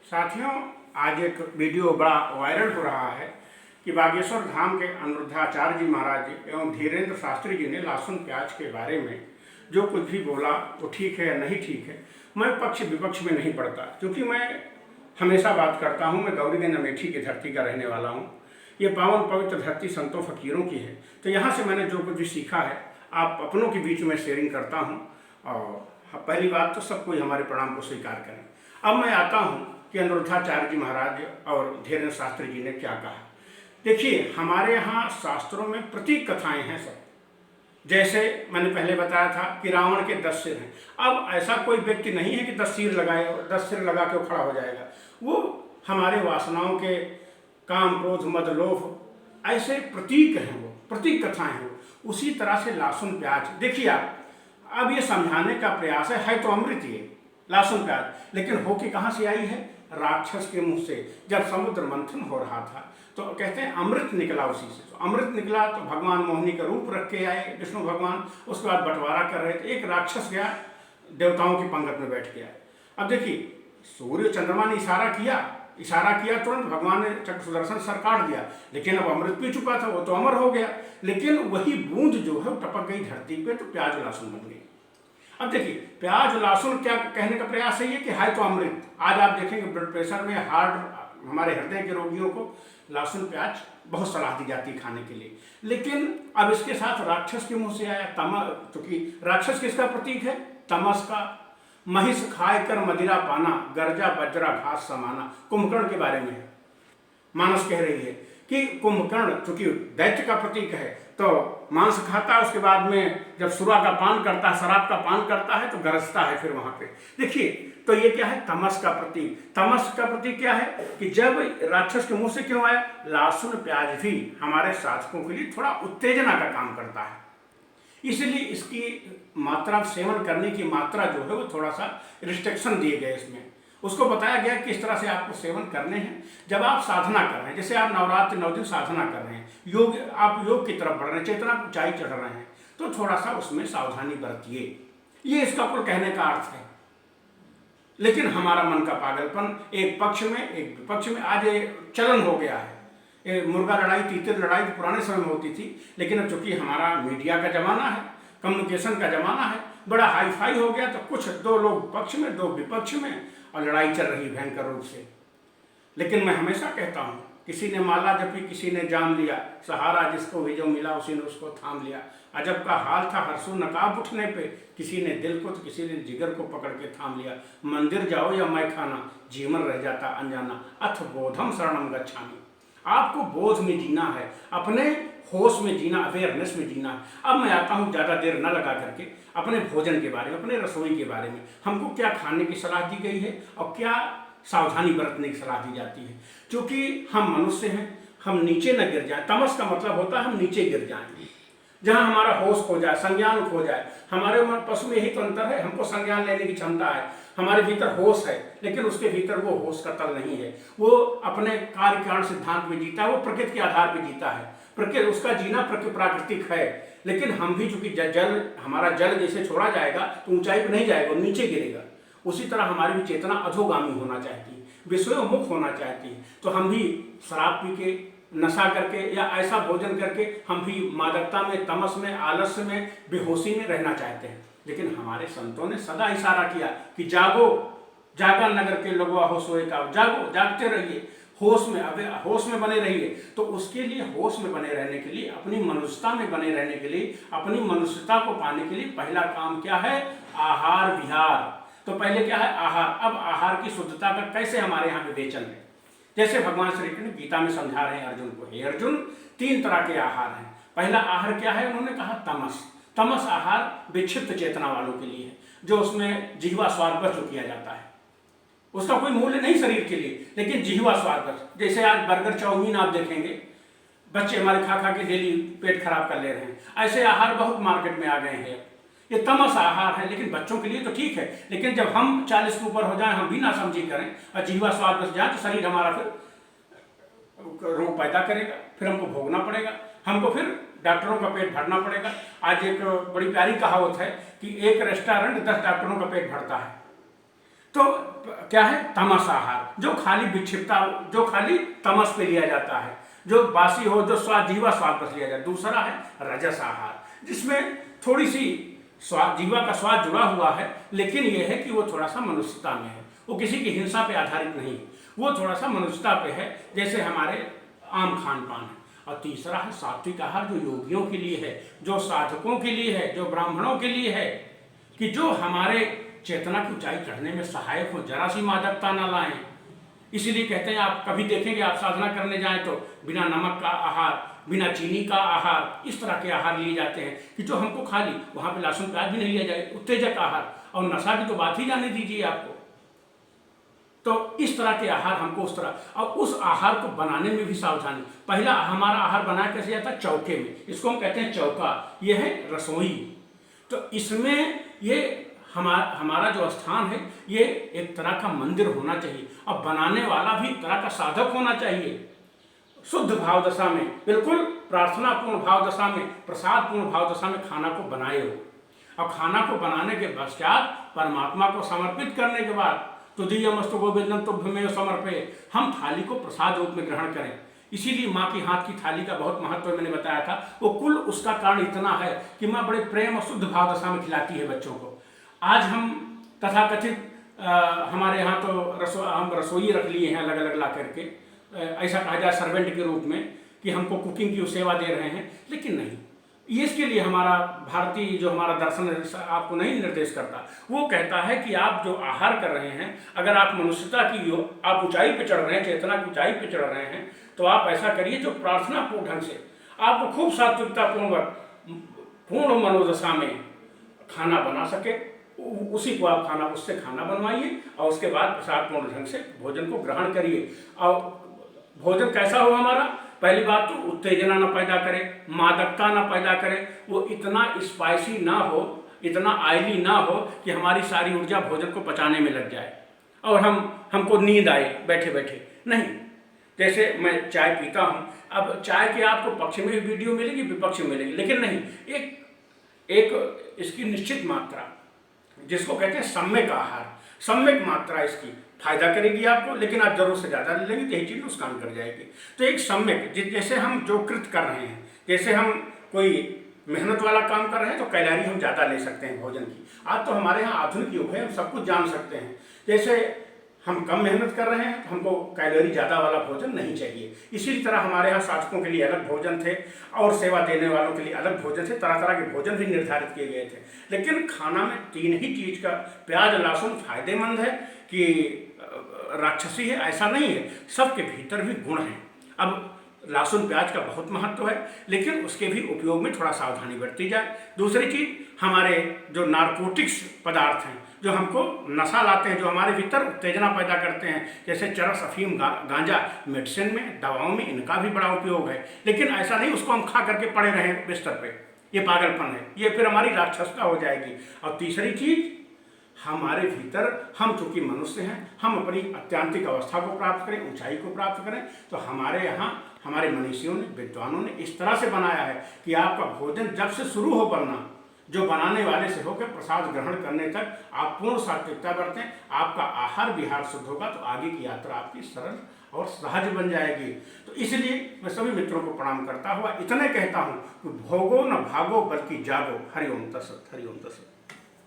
साथियों, आज एक वीडियो बड़ा वायरल हो रहा है कि बागेश्वर धाम के अनिरुद्धाचार्य जी महाराज जी एवं धीरेन्द्र शास्त्री जी ने लहसुन प्याज के बारे में जो कुछ भी बोला वो ठीक है या नहीं ठीक है। मैं पक्ष विपक्ष में नहीं पड़ता, क्योंकि मैं हमेशा बात करता हूँ, मैं गौरीगंज अमेठी की धरती का रहने वाला हूँ। ये पावन पवित्र धरती संतों फकीरों की है, तो यहाँ से मैंने जो कुछ भी सीखा है आप अपनों के बीच में शेयरिंग करता हूँ। और पहली बात तो सब कोई हमारे प्रणाम को स्वीकार करें। अब मैं आता हूँ कि अनिरुद्धाचार्य जी महाराज और धीरेन्द्र शास्त्री जी ने क्या कहा। देखिए, हमारे यहाँ शास्त्रों में प्रतीक कथाएं हैं सब। जैसे मैंने पहले बताया था कि रावण के 10 सिर हैं। अब ऐसा कोई व्यक्ति नहीं है कि 10 सिर लगाए, 10 सिर लगा के वो खड़ा हो जाएगा। वो हमारे वासनाओं के काम, क्रोध, मद, लोभ ऐसे प्रतीक हैं, वो प्रतीक कथाएं हैं। उसी तरह से लहसुन प्याज, देखिए आप, अब ये समझाने का प्रयास है तो अमृत ये लहसुन प्याज, लेकिन हो के कहाँ से आई है? राक्षस के मुंह से। जब समुद्र मंथन हो रहा था तो कहते हैं अमृत निकला उसी से। तो अमृत निकला तो भगवान मोहिनी का रूप रख के आए विष्णु भगवान। उसके बाद बंटवारा कर रहे थे, एक राक्षस गया देवताओं की पंगत में बैठ गया। अब देखिए, सूर्य चंद्रमा ने इशारा किया तुरंत भगवान ने चक्र सुदर्शन सर काट दिया, लेकिन अब अमृत पी चुका था, वो तो अमर हो गया। लेकिन वही बूंद जो है टपक गई धरती पे, तो प्याज लहसुन बन गई। अब देखिए, प्याज लहसुन क्या कहने का प्रयास है ये कि है तो अमृत। आज आप देखेंगे ब्लड प्रेशर में, हार्ट, हमारे हृदय के रोगियों को लहसुन प्याज बहुत सलाह दी जाती है खाने के लिए। लेकिन अब इसके साथ राक्षस के मुंह से आया तमस, क्योंकि राक्षस किसका प्रतीक है? तमस का। महिष खाए कर मदिरा पाना, गर्जा बजरा घास समाना, कुंभकर्ण के बारे में है। मानस कह रही है कि कुंभकर्ण चूंकि दैत्य का प्रतीक है तो मांस खाता है, उसके बाद में जब सुरा का पान करता है, शराब का पान करता है तो गरजता है फिर वहां पे। देखिए, तो ये क्या है? तमस का प्रतीक। तमस का प्रतीक क्या है कि जब राक्षस के मुंह से क्यों आया? लहसुन प्याज भी हमारे साधकों के लिए थोड़ा उत्तेजना का काम करता है, इसलिए इसकी मात्रा, सेवन करने की मात्रा जो है वो थोड़ा सा रिस्ट्रिक्शन दिए गए इसमें। उसको बताया गया कि इस तरह से आपको सेवन करने हैं जब आप साधना कर रहे हैं। जैसे आप नवरात्र 9 दिन साधना कर रहे हैं, योग, आप योग की तरफ बढ़ रहे हैं, चेतना ऊंचाई चढ़ रहे हैं, तो थोड़ा सा उसमें सावधानी बरतिए। ये इसका कुल कहने का अर्थ है। लेकिन हमारा मन का पागलपन, एक पक्ष में एक विपक्ष में, आज चलन हो गया है। मुर्गा लड़ाई, तीतर लड़ाई तो पुराने समय में होती थी, लेकिन अब चूंकि हमारा मीडिया का जमाना है, कम्युनिकेशन का जमाना है, बड़ा हाई फाई हो गया, तो कुछ दो लोग पक्ष में, दो विपक्ष में, और लड़ाई चल रही भयंकर रूप से। लेकिन मैं हमेशा कहता हूँ, किसी ने माला जपी, किसी ने जान लिया, सहारा जिसको भी जो मिला उसी ने उसको थाम लिया। अजब का हाल था हरसू नकाब उठने पे, किसी ने दिल को तो किसी ने जिगर को पकड़ के थाम लिया। मंदिर जाओ या मैं खाना, जीवन रह जाता अनजाना, अथ बोधम शरणम गच्छामि। आपको बोध में जीना है, अपने होश में जीना, अवेयरनेस में जीना है। अब मैं आता हूँ ज़्यादा देर न लगा करके अपने भोजन के बारे में, अपने रसोई के बारे में, हमको क्या खाने की सलाह दी गई है और क्या सावधानी बरतने की सलाह दी जाती है। क्योंकि हम मनुष्य हैं, हम नीचे न गिर जाए। तमस का मतलब होता है हम नीचे गिर जाएंगे, जहाँ हमारा होश खो जाए, संज्ञान खो जाए। हमारे पशु में यही तो अंतर है, हमको संज्ञान लेने की क्षमता है, हमारे भीतर होश है, लेकिन उसके भीतर वो होश का तल नहीं है। वो अपने कार्य कारण सिद्धांत में जीता है, वो प्रकृति के आधार पर जीता है। प्रकृति, उसका जीना प्राकृतिक है। लेकिन हम भी चूंकि जल, हमारा जल जैसे छोड़ा जाएगा तो ऊंचाई पर नहीं जाएगा, नीचे गिरेगा। उसी तरह हमारी भी चेतना अधोगामी होना चाहती है, विषयोन्मुख होना चाहती है। तो हम भी शराब पी के, नशा करके या ऐसा भोजन करके हम भी मादकता में, तमस में, आलस्य में, बेहोशी में रहना चाहते हैं। लेकिन हमारे संतों ने सदा इशारा किया कि जागो, जागा नगर के लोगों हो सोए का, जागो, जागते रहिए, होश में, अब होश में बने रहिए। तो उसके लिए, होश में बने रहने के लिए, अपनी मनुष्यता में बने रहने के लिए, अपनी मनुष्यता को पाने के लिए पहला काम क्या है? आहार विहार। तो पहले क्या है? आहार। अब आहार की शुद्धता का कैसे हमारे यहाँ विवेचन है? जैसे भगवान श्री कृष्ण गीता में समझा रहे हैं अर्जुन को, हे अर्जुन, 3 तरह के आहार हैं। पहला आहार क्या है? उन्होंने कहा तमस। तमस आहार विक्षिप्त चेतना वालों के लिए है, जो उसमें जिह्वा स्वादवश जो किया जाता है, उसका कोई मूल्य नहीं शरीर के लिए, लेकिन जिह्वा स्वादवश। जैसे आज बर्गर, चाउमीन आप देखेंगे, बच्चे हमारे खा खा के डेली पेट खराब कर ले रहे हैं। ऐसे आहार बहुत मार्केट में आ गए हैं। ये तमस आहार है, लेकिन बच्चों के लिए तो ठीक है। लेकिन जब हम 40 के ऊपर हो जाएं, हम भी ना समझी करें और जिह्वा स्वाद बस जाए, तो शरीर हमारा फिर रोग पैदा करेगा, फिर हमको भोगना पड़ेगा, हमको फिर डॉक्टरों का पेट भरना पड़ेगा। आज एक बड़ी प्यारी कहावत है कि एक रेस्टोरेंट 10 डॉक्टरों का पेट भरता है। तो क्या है? तमस आहार, जो खाली विक्षिप्ता, जो खाली तमस पे लिया जाता है, जो बासी हो, जो स्वाद, जीवा स्वाद बस लिया जाए। दूसरा है रजस आहार, जिसमें थोड़ी सी स्वाद, जीवा का स्वाद जुड़ा हुआ है, लेकिन यह है कि वो थोड़ा सा मनुष्यता में है, वो किसी की हिंसा पे आधारित नहीं, वो थोड़ा सा मनुष्यता पे है, जैसे हमारे आम खान पान है। और तीसरा है सात्विक आहार, जो योगियों के लिए है, जो साधकों के लिए है, जो ब्राह्मणों के लिए है, कि जो हमारे चेतना की ऊंचाई चढ़ने में सहायक हो, जरा सी मादकता ना लाएं। इसीलिए कहते हैं, आप कभी देखेंगे, आप साधना करने जाएं तो बिना नमक का आहार, बिना चीनी का आहार, इस तरह के आहार लिए जाते हैं कि जो हमको खाली वहाँ पे लहसुन प्याज भी नहीं लिया जाए, उत्तेजक आहार, और नशा की तो बात ही जाने दीजिए आपको। तो इस तरह के आहार हमको उस तरह, और उस आहार को बनाने में भी सावधानी। पहला हमारा आहार बनाया कैसे जाता है? चौके में, इसको हम कहते हैं चौका, ये है रसोई। तो इसमें ये हमारा जो स्थान है, ये एक तरह का मंदिर होना चाहिए, और बनाने वाला भी एक तरह का साधक होना चाहिए, शुद्ध भाव दशा में, बिल्कुल प्रार्थना पूर्ण भाव दशा में, प्रसाद पूर्ण भाव दशा में खाना को बनाए हो। और खाना को बनाने के पश्चात परमात्मा को समर्पित करने के बाद तुदीयमस्तु गोविंदम तुभ्यमेव समर्पये, हम थाली को प्रसाद रूप में ग्रहण करें। इसीलिए माँ की हाथ की थाली का बहुत महत्व मैंने बताया था। वो कुल उसका कारण इतना है कि माँ बड़े प्रेम और शुद्ध भाव दशा में खिलाती है बच्चों को। आज हम तथाकथित हमारे यहाँ तो हम रसोई रख लिए हैं अलग अलग ला करके, ऐसा कहा जाए सर्वेंट के रूप में, कि हमको कुकिंग की सेवा दे रहे हैं, लेकिन नहीं, ये इसके लिए हमारा भारतीय जो हमारा दर्शन आपको नहीं निर्देश करता। वो कहता है कि आप जो आहार कर रहे हैं, अगर आप मनुष्यता की आप ऊंचाई पे चढ़ रहे हैं, चेतना की ऊंचाई पे चढ़ रहे हैं, तो आप ऐसा करिए जो प्रार्थना पूर्ण ढंग से आपको खूब सात्विकता पूर्ण मनोदशा में खाना बना सके, उसी को आप उससे खाना बनवाइए, और उसके बाद प्रसादपूर्ण ढंग से भोजन को ग्रहण करिए। और भोजन कैसा हो हमारा? पहली बात तो उत्तेजना ना पैदा करे, मादकता ना पैदा करे, वो इतना स्पाइसी ना हो, इतना ऑयली ना हो कि हमारी सारी ऊर्जा भोजन को पचाने में लग जाए और हमको नींद आए बैठे बैठे। नहीं, जैसे मैं चाय पीता हूँ, अब चाय के आपको पक्ष में भी वीडियो मिलेगी, विपक्ष में मिलेगी, लेकिन नहीं, एक इसकी निश्चित मात्रा, जिसको कहते हैं सम्यक आहार, सम्यक मात्रा इसकी फायदा करेगी आपको, लेकिन आप जरूर से ज़्यादा ले लेंगे तो यही चीज़ नुकसान कर जाएगी। तो एक सम्यक, जैसे हम जो कृत कर रहे हैं, जैसे हम कोई मेहनत वाला काम कर रहे हैं तो कैलोरी हम ज़्यादा ले सकते हैं भोजन की। आज तो हमारे यहाँ आधुनिक युग है, हम सब कुछ जान सकते हैं। जैसे हम कम मेहनत कर रहे हैं तो हमको कैलोरी ज़्यादा वाला भोजन नहीं चाहिए। इसी तरह हमारे यहाँ साधकों के लिए अलग भोजन थे और सेवा देने वालों के लिए अलग भोजन थे, तरह तरह के भोजन भी निर्धारित किए गए थे। लेकिन खाना में तीन ही चीज़ का, प्याज लहसुन फायदेमंद है कि राक्षसी है, ऐसा नहीं है, सबके भीतर भी गुण हैं। अब लहसुन प्याज का बहुत महत्व है, लेकिन उसके भी उपयोग में थोड़ा सावधानी बरती जाए। दूसरी चीज़, हमारे जो नारकोटिक्स पदार्थ हैं, जो हमको नशा लाते हैं, जो हमारे भीतर उत्तेजना पैदा करते हैं, जैसे चरस, अफीम, गांजा, मेडिसिन में, दवाओं में इनका भी बड़ा उपयोग है। लेकिन ऐसा नहीं उसको हम खा करके पड़े रहें बिस्तर पे, ये पागलपन है, ये फिर हमारी राक्षसता हो जाएगी। और तीसरी चीज़, हमारे भीतर, हम चूँकि मनुष्य हैं, हम अपनी अत्यांतिक अवस्था को प्राप्त करें, ऊंचाई को प्राप्त करें, तो हमारे यहाँ हमारे मनीषियों ने, विद्वानों ने इस तरह से बनाया है कि आपका भोजन जब से शुरू हो बनना, जो बनाने वाले से होकर प्रसाद ग्रहण करने तक आप पूर्ण सात्विकता बरतें, आपका आहार विहार शुद्ध होगा, तो आगे की यात्रा आपकी सरल और सहज बन जाएगी। तो इसलिए मैं सभी मित्रों को प्रणाम करता हुआ इतने कहता हूँ कि भोगो न भागो बल्कि जागो। हरिओम तत्सत, हरिओम तत्सत।